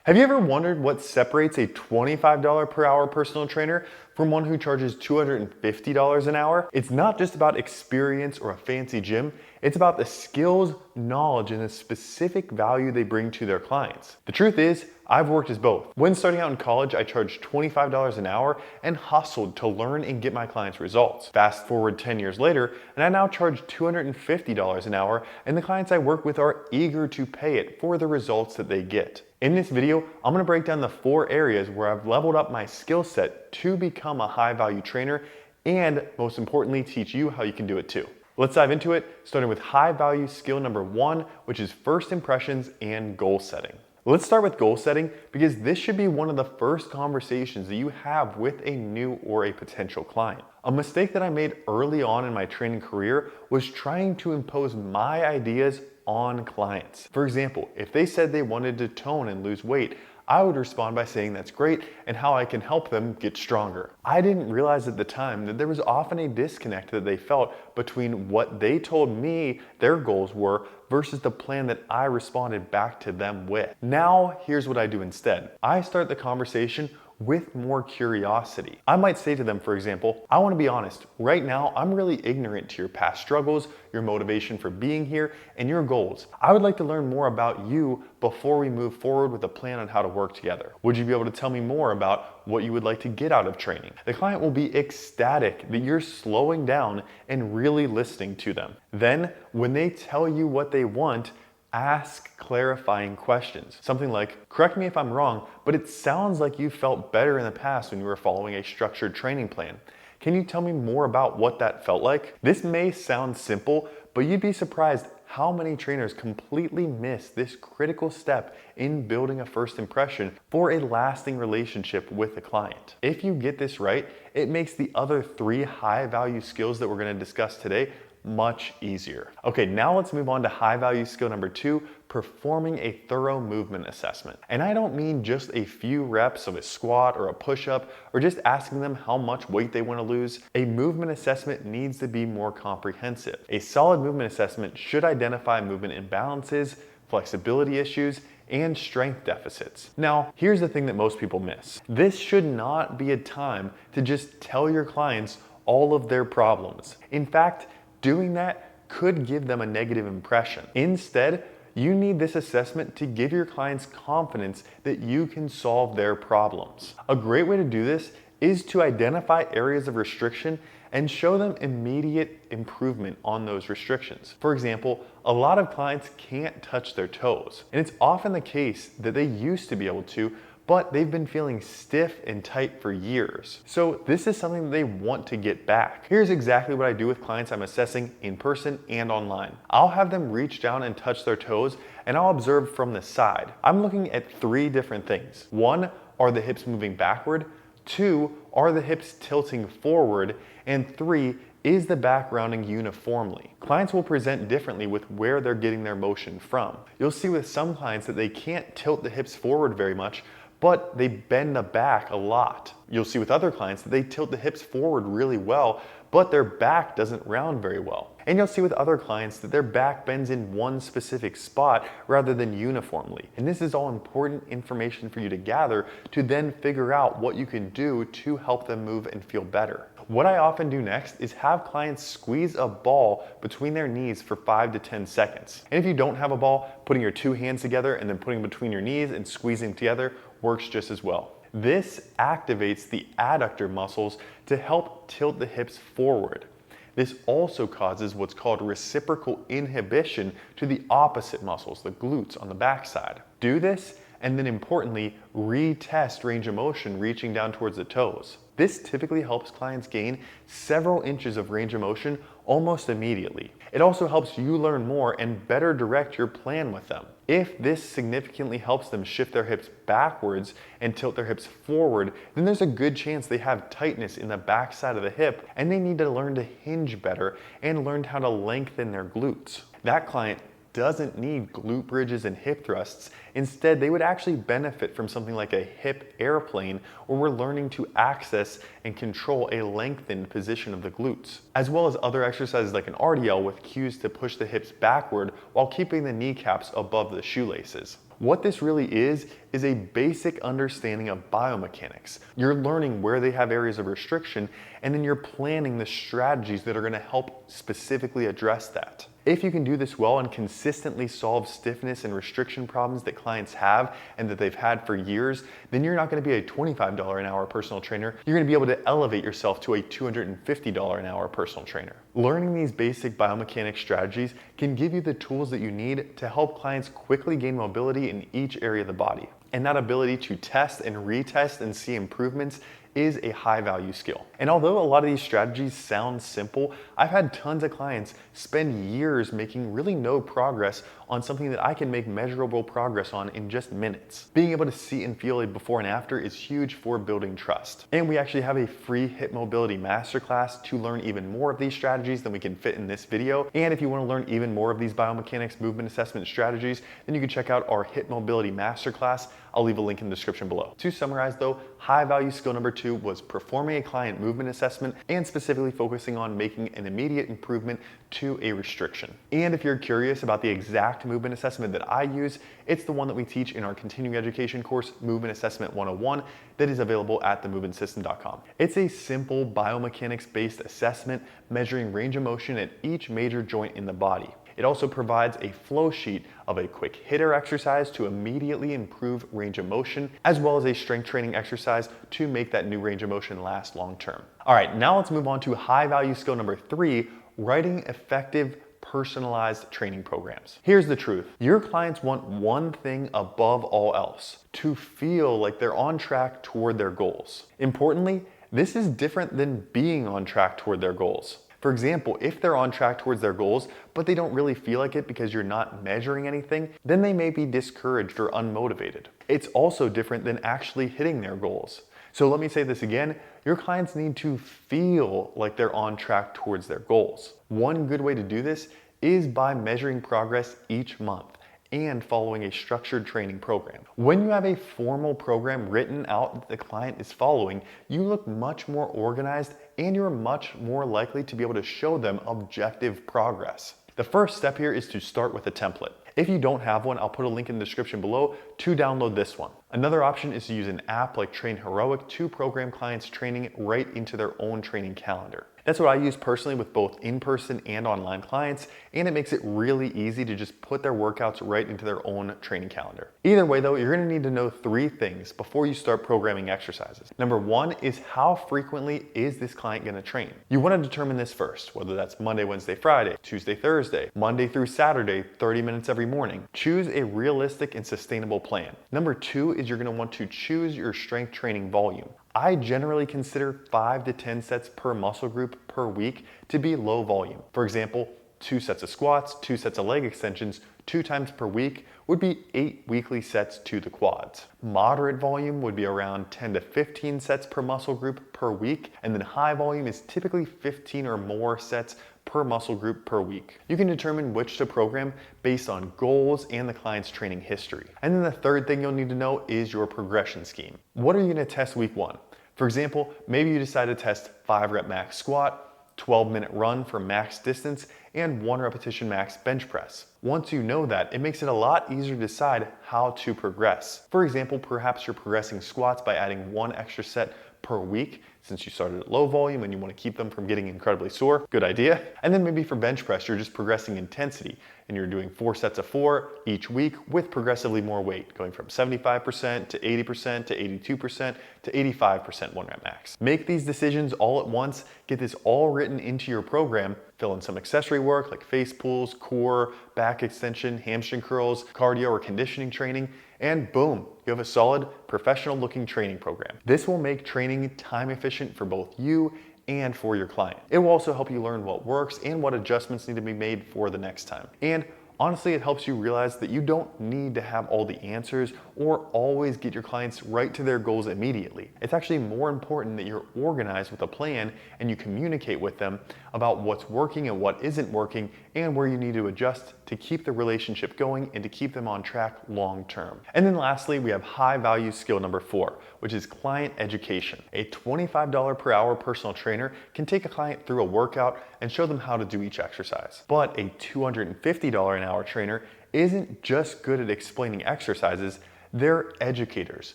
Have you ever wondered what separates a $25 per hour personal trainer from one who charges $250 an hour? It's not just about experience or a fancy gym, it's about the skills, knowledge, and the specific value they bring to their clients. The truth is, I've worked as both. When starting out in college, I charged $25 an hour and hustled to learn and get my clients results. Fast forward 10 years later, and I now charge $250 an hour, and the clients I work with are eager to pay it for the results that they get. In this video, I'm gonna break down the 4 areas where I've leveled up my skill set to become a high value trainer, and most importantly, teach you how you can do it too. Let's dive into it, starting with high value skill number 1, which is first impressions and goal setting. Let's start with goal setting because this should be one of the first conversations that you have with a new or a potential client. A mistake that I made early on in my training career was trying to impose my ideas on clients. For example, if they said they wanted to tone and lose weight, I would respond by saying that's great and how I can help them get stronger. I didn't realize at the time that there was often a disconnect that they felt between what they told me their goals were versus the plan that I responded back to them with. Now, here's what I do instead. I start the conversation with more curiosity. I might say to them, for example, I want to be honest, right now I'm really ignorant to your past struggles, your motivation for being here, and your goals. I would like to learn more about you before we move forward with a plan on how to work together. Would you be able to tell me more about what you would like to get out of training? The client will be ecstatic that you're slowing down and really listening to them. Then, when they tell you what they want, ask clarifying questions. Something like, correct me if I'm wrong, but it sounds like you felt better in the past when you were following a structured training plan. Can you tell me more about what that felt like? This may sound simple, but you'd be surprised how many trainers completely miss this critical step in building a first impression for a lasting relationship with a client. If you get this right, it makes the other 3 high value skills that we're going to discuss today much easier. Okay, now let's move on to high value skill number 2, performing a thorough movement assessment. And I don't mean just a few reps of a squat or a push-up or just asking them how much weight they want to lose. A movement assessment needs to be more comprehensive. A solid movement assessment should identify movement imbalances, flexibility issues, and strength deficits. Now, here's the thing that most people miss. This should not be a time to just tell your clients all of their problems. In fact, doing that could give them a negative impression. Instead, you need this assessment to give your clients confidence that you can solve their problems. A great way to do this is to identify areas of restriction and show them immediate improvement on those restrictions. For example, a lot of clients can't touch their toes, and it's often the case that they used to be able to, but they've been feeling stiff and tight for years. So this is something that they want to get back. Here's exactly what I do with clients I'm assessing in person and online. I'll have them reach down and touch their toes, and I'll observe from the side. I'm looking at 3 different things. 1, are the hips moving backward? 2, are the hips tilting forward? And 3, is the back rounding uniformly? Clients will present differently with where they're getting their motion from. You'll see with some clients that they can't tilt the hips forward very much, but they bend the back a lot. You'll see with other clients that they tilt the hips forward really well, but their back doesn't round very well. And you'll see with other clients that their back bends in one specific spot rather than uniformly. And this is all important information for you to gather to then figure out what you can do to help them move and feel better. What I often do next is have clients squeeze a ball between their knees for 5 to 10 seconds. And if you don't have a ball, putting your 2 hands together and then putting between your knees and squeezing together works just as well. This activates the adductor muscles to help tilt the hips forward. This also causes what's called reciprocal inhibition to the opposite muscles, the glutes on the backside. Do this, and then importantly, retest range of motion reaching down towards the toes. This typically helps clients gain several inches of range of motion almost immediately. It also helps you learn more and better direct your plan with them. If this significantly helps them shift their hips backwards and tilt their hips forward, then there's a good chance they have tightness in the back side of the hip and they need to learn to hinge better and learn how to lengthen their glutes. That client doesn't need glute bridges and hip thrusts. Instead, they would actually benefit from something like a hip airplane, where we're learning to access and control a lengthened position of the glutes, as well as other exercises like an RDL with cues to push the hips backward while keeping the kneecaps above the shoelaces. What this really is a basic understanding of biomechanics. You're learning where they have areas of restriction, and then you're planning the strategies that are going to help specifically address that. If you can do this well and consistently solve stiffness and restriction problems that clients have and that they've had for years, then you're not going to be a $25 an hour personal trainer. You're going to be able to elevate yourself to a $250 an hour personal trainer. Learning these basic biomechanics strategies can give you the tools that you need to help clients quickly gain mobility in each area of the body. And that ability to test and retest and see improvements is a high value skill. And although a lot of these strategies sound simple, I've had tons of clients spend years making really no progress on something that I can make measurable progress on in just minutes. Being able to see and feel a before and after is huge for building trust. And we actually have a free hip mobility masterclass to learn even more of these strategies than we can fit in this video. And if you want to learn even more of these biomechanics movement assessment strategies, then you can check out our hip mobility masterclass. I'll leave a link in the description below. To summarize though, high value skill number 2 was performing a client movement assessment and specifically focusing on making an immediate improvement to a restriction. And if you're curious about the exact movement assessment that I use, it's the one that we teach in our continuing education course, Movement Assessment 101, that is available at themovementsystem.com. It's a simple biomechanics-based assessment measuring range of motion at each major joint in the body. It also provides a flow sheet of a quick hitter exercise to immediately improve range of motion, as well as a strength training exercise to make that new range of motion last long term. All right, now let's move on to high value skill number 3, writing effective personalized training programs. Here's the truth. Your clients want one thing above all else: to feel like they're on track toward their goals. Importantly, this is different than being on track toward their goals. For example, if they're on track towards their goals, but they don't really feel like it because you're not measuring anything, then they may be discouraged or unmotivated. It's also different than actually hitting their goals. So let me say this again, your clients need to feel like they're on track towards their goals. One good way to do this is by measuring progress each month and following a structured training program. When you have a formal program written out that the client is following, you look much more organized and you're much more likely to be able to show them objective progress. The first step here is to start with a template. If you don't have one, I'll put a link in the description below to download this one. Another option is to use an app like Train Heroic to program clients' training right into their own training calendar. That's what I use personally with both in-person and online clients, and it makes it really easy to just put their workouts right into their own training calendar. Either way though, you're gonna need to know 3 things before you start programming exercises. Number 1 is how frequently is this client gonna train? You wanna determine this first, whether that's Monday, Wednesday, Friday, Tuesday, Thursday, Monday through Saturday, 30 minutes every morning. Choose a realistic and sustainable plan. Number 2 is you're gonna want to choose your strength training volume. I generally consider 5 to 10 sets per muscle group per week to be low volume. For example, 2 sets of squats, 2 sets of leg extensions, 2 times per week would be 8 weekly sets to the quads. Moderate volume would be around 10 to 15 sets per muscle group per week, and then high volume is typically 15 or more sets per muscle group per week. You can determine which to program based on goals and the client's training history. And then the third thing you'll need to know is your progression scheme. What are you gonna test week 1? For example, maybe you decide to test 5 rep max squat, 12-minute run for max distance, and 1 repetition max bench press. Once you know that, it makes it a lot easier to decide how to progress. For example, perhaps you're progressing squats by adding 1 extra set per week since you started at low volume and you want to keep them from getting incredibly sore. Good idea. And then maybe for bench press, you're just progressing intensity and you're doing 4 sets of 4 each week with progressively more weight, going from 75% to 80% to 82% to 85% 1 rep max. Make these decisions all at once, get this all written into your program, fill in some accessory work like face pulls, core, back extension, hamstring curls, cardio or conditioning training, and boom, you have a solid, professional looking training program. This will make training time efficient for both you and for your client. It will also help you learn what works and what adjustments need to be made for the next time. And honestly, it helps you realize that you don't need to have all the answers or always get your clients right to their goals immediately. It's actually more important that you're organized with a plan and you communicate with them about what's working and what isn't working and where you need to adjust to keep the relationship going and to keep them on track long term. And then lastly, we have high value skill number 4, which is client education. A $25 per hour personal trainer can take a client through a workout and show them how to do each exercise. But a $250 an hour trainer isn't just good at explaining exercises, they're educators.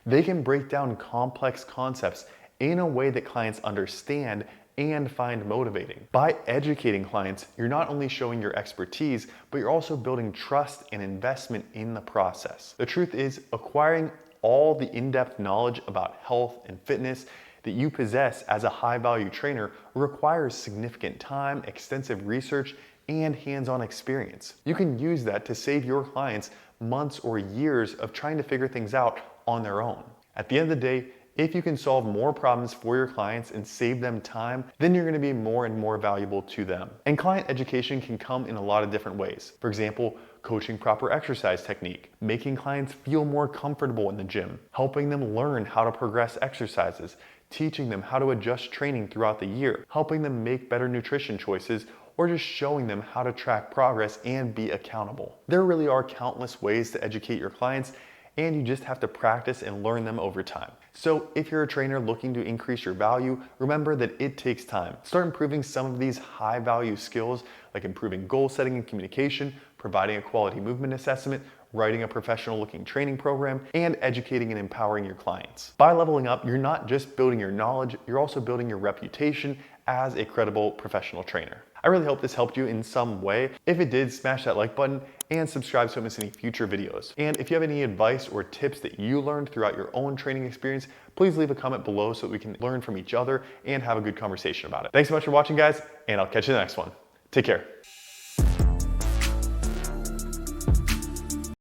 They can break down complex concepts in a way that clients understand and find motivating. By educating clients, you're not only showing your expertise, but you're also building trust and investment in the process. The truth is, acquiring all the in-depth knowledge about health and fitness that you possess as a high-value trainer requires significant time, extensive research, and hands-on experience. You can use that to save your clients months or years of trying to figure things out on their own. At the end of the day, if you can solve more problems for your clients and save them time, then you're going to be more and more valuable to them. And client education can come in a lot of different ways. For example, coaching proper exercise technique, making clients feel more comfortable in the gym, helping them learn how to progress exercises, teaching them how to adjust training throughout the year, helping them make better nutrition choices, or just showing them how to track progress and be accountable. There really are countless ways to educate your clients, and you just have to practice and learn them over time. So if you're a trainer looking to increase your value, remember that it takes time. Start improving some of these high value skills like improving goal setting and communication, providing a quality movement assessment, writing a professional looking training program, and educating and empowering your clients. By leveling up, you're not just building your knowledge, you're also building your reputation as a credible professional trainer. I really hope this helped you in some way. If it did, smash that like button and subscribe so you don't miss any future videos. And if you have any advice or tips that you learned throughout your own training experience, please leave a comment below so that we can learn from each other and have a good conversation about it. Thanks so much for watching, guys, and I'll catch you in the next one. Take care.